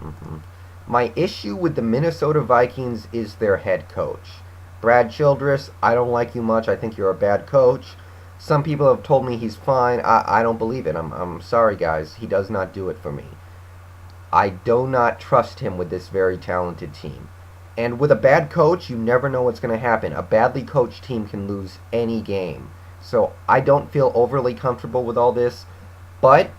hmm My issue with the Minnesota Vikings is their head coach. Brad Childress, I don't like you much. I think you're a bad coach. Some people have told me he's fine. I don't believe it. I'm sorry, guys. He does not do it for me. I do not trust him with this very talented team. And with a bad coach, you never know what's going to happen. A badly coached team can lose any game. So I don't feel overly comfortable with all this. But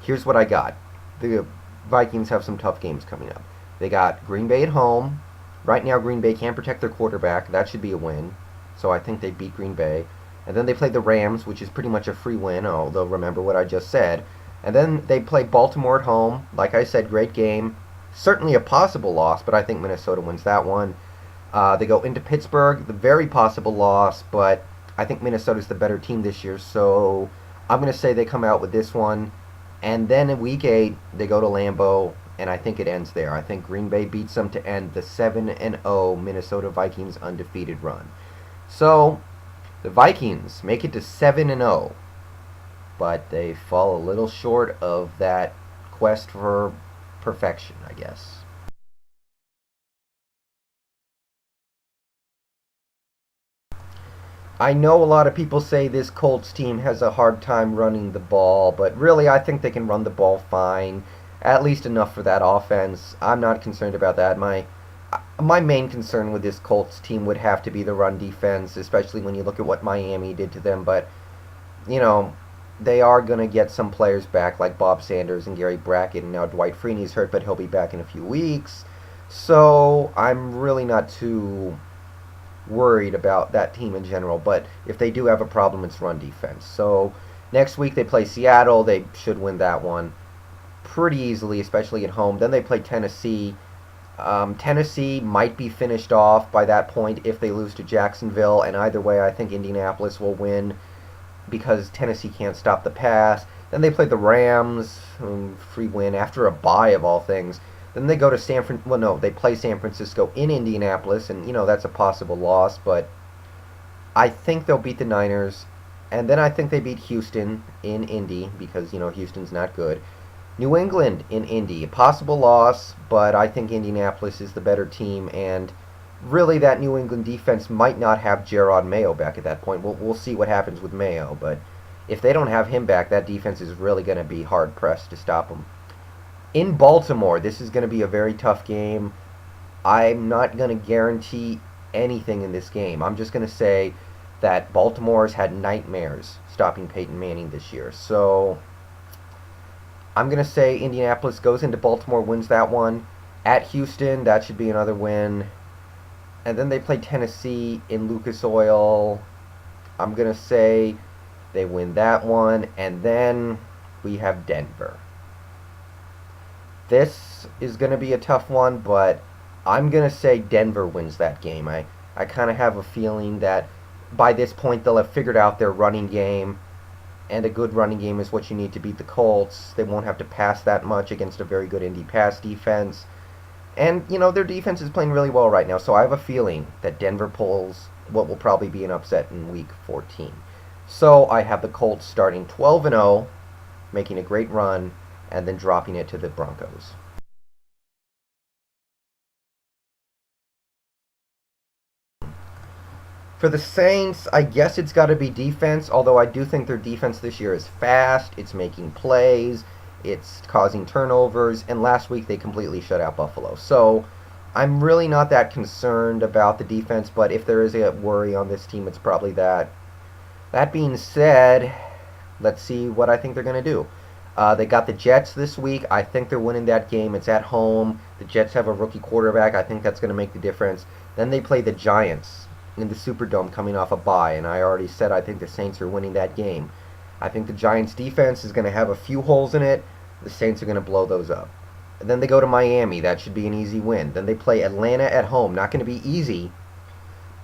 here's what I got. The Vikings have some tough games coming up. They got Green Bay at home. Right now, Green Bay can't protect their quarterback. That should be a win. So I think they beat Green Bay. And then they play the Rams, which is pretty much a free win, although remember what I just said. And then they play Baltimore at home. Like I said, great game. Certainly a possible loss, but I think Minnesota wins that one. They go into Pittsburgh, the very possible loss, but I think Minnesota's the better team this year, so I'm going to say they come out with this one. And then in Week 8, they go to Lambeau, and I think it ends there. I think Green Bay beats them to end the 7-0 Minnesota Vikings undefeated run. So, the Vikings make it to 7-0, but they fall a little short of that quest for perfection, I guess. I know a lot of people say this Colts team has a hard time running the ball, but really I think they can run the ball fine, at least enough for that offense. I'm not concerned about that. My main concern with this Colts team would have to be the run defense, especially when you look at what Miami did to them, but you know, they are going to get some players back like Bob Sanders and Gary Brackett, and now Dwight Freeney's hurt, but he'll be back in a few weeks. So I'm really not too worried about that team in general, but if they do have a problem, it's run defense. So next week they play Seattle. They should win that one pretty easily, especially at home. Then they play Tennessee. Tennessee might be finished off by that point if they lose to Jacksonville, and either way I think Indianapolis will win because Tennessee can't stop the pass. Then they play the Rams, free win after a bye of all things. Then they go to they play San Francisco in Indianapolis, and that's a possible loss, but I think they'll beat the Niners. And then I think they beat Houston in Indy because Houston's not good. New England in Indy, a possible loss, but I think Indianapolis is the better team, and really that New England defense might not have Jerod Mayo back at that point. We'll see what happens with Mayo, but if they don't have him back, that defense is really going to be hard pressed to stop them. In Baltimore, this is going to be a very tough game. I'm not going to guarantee anything in this game. I'm just going to say that Baltimore's had nightmares stopping Peyton Manning this year. So I'm going to say Indianapolis goes into Baltimore, wins that one. At Houston, that should be another win. And then they play Tennessee in Lucas Oil. I'm going to say they win that one. And then we have Denver. This is going to be a tough one, but I'm going to say Denver wins that game. I kind of have a feeling that by this point they'll have figured out their running game, and a good running game is what you need to beat the Colts. They won't have to pass that much against a very good Indy pass defense. And, their defense is playing really well right now, so I have a feeling that Denver pulls what will probably be an upset in Week 14. So I have the Colts starting 12-0, making a great run, and then dropping it to the Broncos. For the Saints, I guess it's got to be defense, although I do think their defense this year is fast, it's making plays, it's causing turnovers, and last week they completely shut out Buffalo. So I'm really not that concerned about the defense, but if there is a worry on this team, it's probably that. That being said, let's see what I think they're going to do. They got the Jets this week. I think they're winning that game. It's at home. The Jets have a rookie quarterback. I think that's going to make the difference. Then they play the Giants in the Superdome coming off a bye, and I already said I think the Saints are winning that game. I think the Giants' defense is going to have a few holes in it. The Saints are going to blow those up. And then they go to Miami. That should be an easy win. Then they play Atlanta at home. Not going to be easy,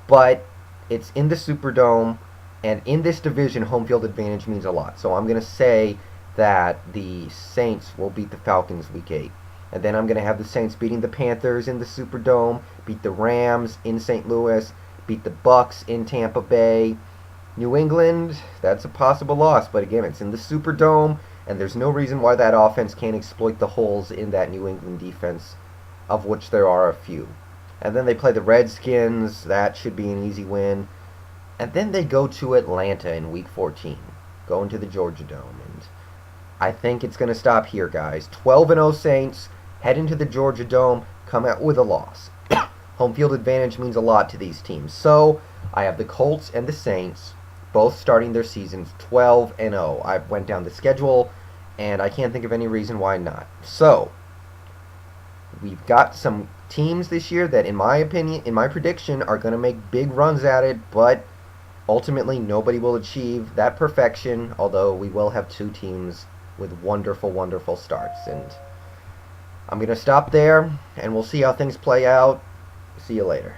but it's in the Superdome, and in this division, home field advantage means a lot. So I'm going to say that the Saints will beat the Falcons Week 8. And then I'm going to have the Saints beating the Panthers in the Superdome, beat the Rams in St. Louis, beat the Bucks in Tampa Bay. New England, that's a possible loss, but again, it's in the Superdome, and there's no reason why that offense can't exploit the holes in that New England defense, of which there are a few. And then they play the Redskins. That should be an easy win. And then they go to Atlanta in Week 14, going to the Georgia Dome. And I think it's going to stop here, guys. 12-0 Saints head into the Georgia Dome, come out with a loss. Home field advantage means a lot to these teams. So I have the Colts and the Saints both starting their seasons 12-0. I went down the schedule, and I can't think of any reason why not. So we've got some teams this year that, in my opinion, in my prediction, are going to make big runs at it, but ultimately nobody will achieve that perfection, although we will have two teams with wonderful, wonderful starts. And I'm going to stop there, and we'll see how things play out. See you later.